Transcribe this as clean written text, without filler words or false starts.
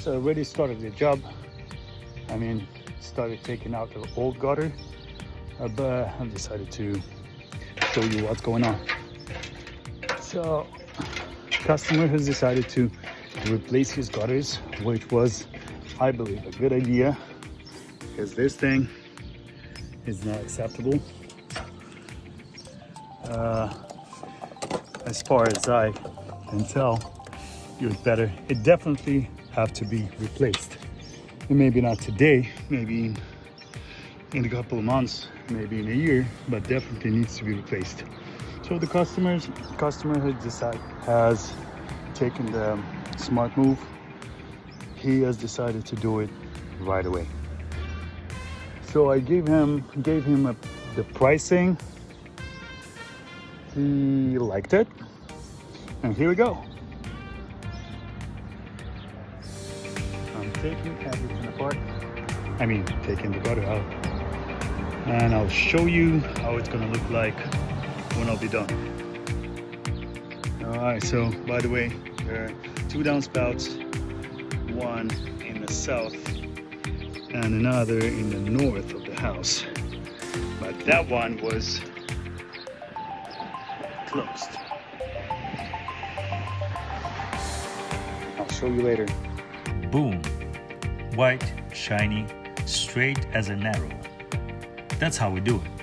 So I already started the job. I mean, started taking out the old gutter, but I've decided to show you what's going on. So customer has decided to replace his gutters, which was, I believe, a good idea, because this thing is not acceptable. As far as I can tell, it definitely have to be replaced. And maybe not today, maybe in a couple of months, maybe in a year, but definitely needs to be replaced. So the customer has taken the smart move. He has decided to do it right away. So I gave him the pricing. He liked it, and here we go. I'm taking everything apart. I mean, taking the gutter out, and I'll show you how it's gonna look like when I'll be done. All right, so by the way, there are 2 downspouts, one in the south and another in the north of the house, but that one was closed. I'll show you later. Boom. White, shiny, straight as an arrow. That's how we do it.